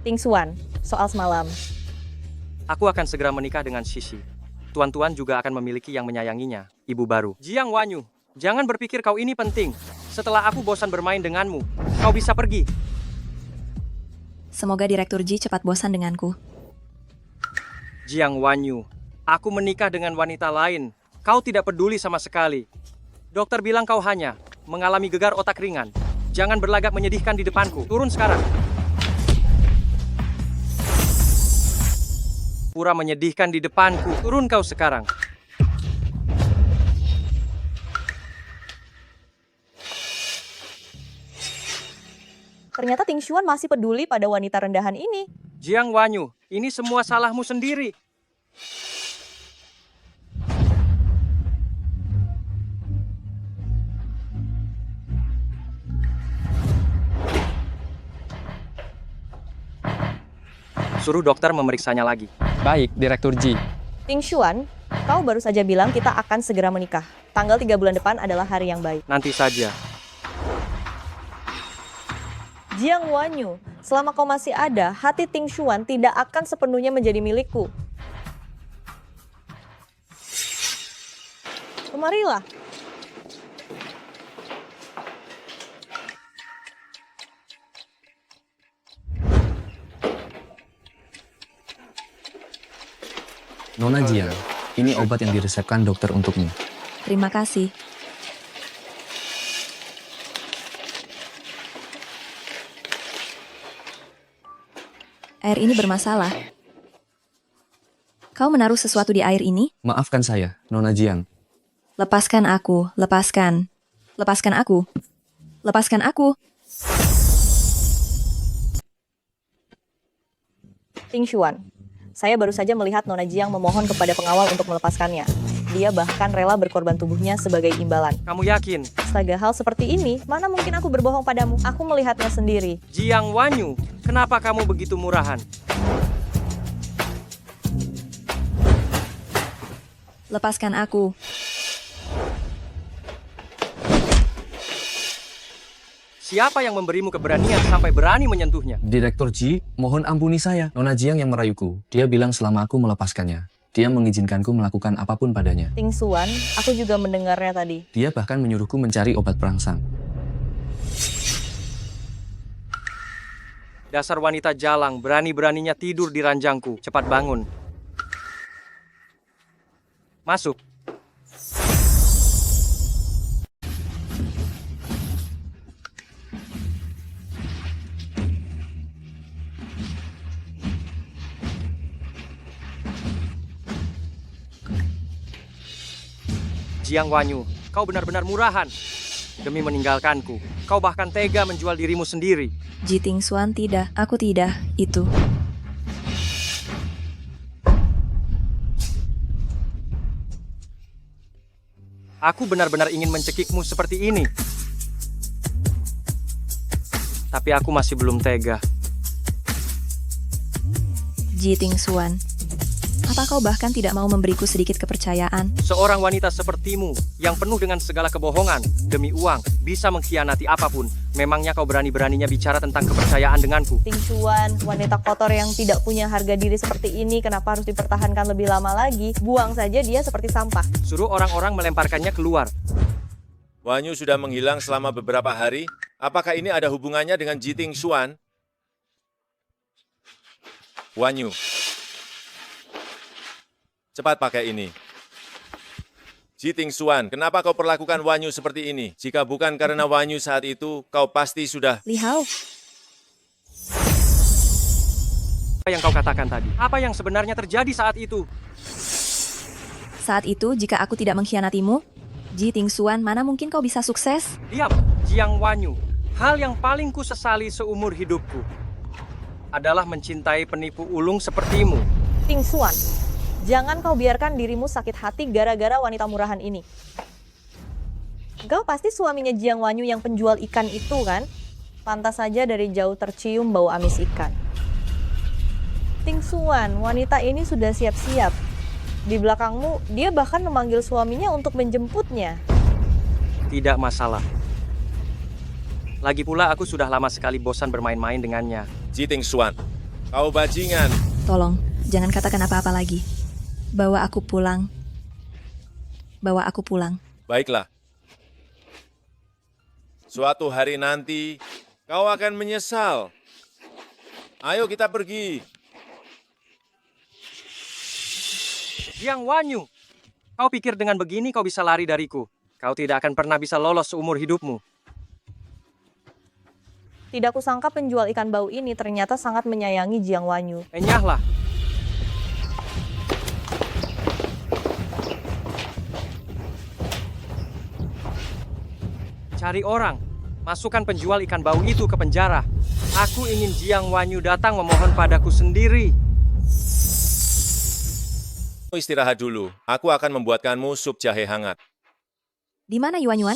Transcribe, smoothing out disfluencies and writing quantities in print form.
Ting Xuan, soal semalam. Aku akan segera menikah dengan Shishi. Tuan-tuan juga akan memiliki yang menyayanginya, ibu baru. Jiang Wanyu, jangan berpikir kau ini penting. Setelah aku bosan bermain denganmu, kau bisa pergi. Semoga Direktur Ji cepat bosan denganku. Jiang Wanyu, aku menikah dengan wanita lain. Kau tidak peduli sama sekali. Dokter bilang kau hanya mengalami gegar otak ringan. Jangan berlagak menyedihkan di depanku. Turun sekarang. Pura menyedihkan di depanku. Turun kau sekarang. Ternyata Ting Xuan masih peduli pada wanita rendahan ini. Jiang Wanyu, ini semua salahmu sendiri. Suruh dokter memeriksanya lagi. Baik, Direktur Ji. Ting Xuan, kau baru saja bilang kita akan segera menikah. Tanggal 3 bulan depan adalah hari yang baik. Nanti saja. Jiang Wanyu, selama kau masih ada, hati Ting Xuan tidak akan sepenuhnya menjadi milikku. Kemarilah. Nona Jiang, ini obat yang diresepkan dokter untukmu. Terima kasih. Air ini bermasalah. Kau menaruh sesuatu di air ini? Maafkan saya, Nona Jiang. Lepaskan aku, lepaskan. Lepaskan aku. Lepaskan aku. Ting Xuan, saya baru saja melihat Nona Jiang memohon kepada pengawal untuk melepaskannya. Dia bahkan rela berkorban tubuhnya sebagai imbalan. Kamu yakin? Astaga, hal seperti ini, mana mungkin aku berbohong padamu? Aku melihatnya sendiri. Jiang Wanyu, kenapa kamu begitu murahan? Lepaskan aku. Siapa yang memberimu keberanian sampai berani menyentuhnya? Direktur Ji, mohon ampuni saya. Nona Jiang yang merayuku. Dia bilang selama aku melepaskannya, dia mengizinkanku melakukan apapun padanya. Ting Xuan, aku juga mendengarnya tadi. Dia bahkan menyuruhku mencari obat perangsang. Dasar wanita jalang, berani-beraninya tidur di ranjangku. Cepat bangun. Masuk. Jiang Wanyu, kau benar-benar murahan. Demi meninggalkanku, kau bahkan tega menjual dirimu sendiri. Ji Ting Xuan tidak, aku tidak, itu. Aku benar-benar ingin mencekikmu seperti ini. Tapi aku masih belum tega. Ji Ting Xuan, apa kau bahkan tidak mau memberiku sedikit kepercayaan? Seorang wanita sepertimu yang penuh dengan segala kebohongan demi uang bisa mengkhianati apapun. Memangnya kau berani-beraninya bicara tentang kepercayaan denganku? Ting Xuan, wanita kotor yang tidak punya harga diri seperti ini, kenapa harus dipertahankan lebih lama lagi? Buang saja dia seperti sampah. Suruh orang-orang melemparkannya keluar. Wanyu sudah menghilang selama beberapa hari. Apakah ini ada hubungannya dengan Ji Ting Xuan? Wanyu, cepat pakai ini. Ji Ting Xuan, kenapa kau perlakukan Wanyu seperti ini? Jika bukan karena Wanyu saat itu, kau pasti sudah... Li Hao, Apa yang kau katakan tadi? Apa yang sebenarnya terjadi saat itu? saat itu jika aku tidak mengkhianatimu, Ji Ting Xuan, mana mungkin kau bisa sukses? Diam, Jiang Wanyu. Hal yang paling ku sesali seumur hidupku adalah mencintai penipu ulung sepertimu. Ting Xuan, jangan kau biarkan dirimu sakit hati gara-gara wanita murahan ini. Kau pasti suaminya Jiang Wanyu yang penjual ikan itu kan? Pantas saja dari jauh tercium bau amis ikan. Ting Xuan, wanita ini sudah siap-siap. Di belakangmu, dia bahkan memanggil suaminya untuk menjemputnya. Tidak masalah. Lagi pula aku sudah lama sekali bosan bermain-main dengannya. Ji Ting Xuan, Kau bajingan. Tolong, jangan katakan apa-apa lagi. Bawa aku pulang. Bawa aku pulang. Baiklah. Suatu hari nanti, kau akan menyesal. Ayo kita pergi. Jiang Wanyu, kau pikir dengan begini kau bisa lari dariku? Kau tidak akan pernah bisa lolos seumur hidupmu. Tidak kusangka penjual ikan bau ini ternyata sangat menyayangi Jiang Wanyu. Enyahlah. Cari orang. Masukkan penjual ikan bau itu ke penjara. Aku ingin Jiang Wanyu datang memohon padaku sendiri. Istirahat dulu. Aku akan membuatkanmu sup jahe hangat. Di mana Yuan-Yuan?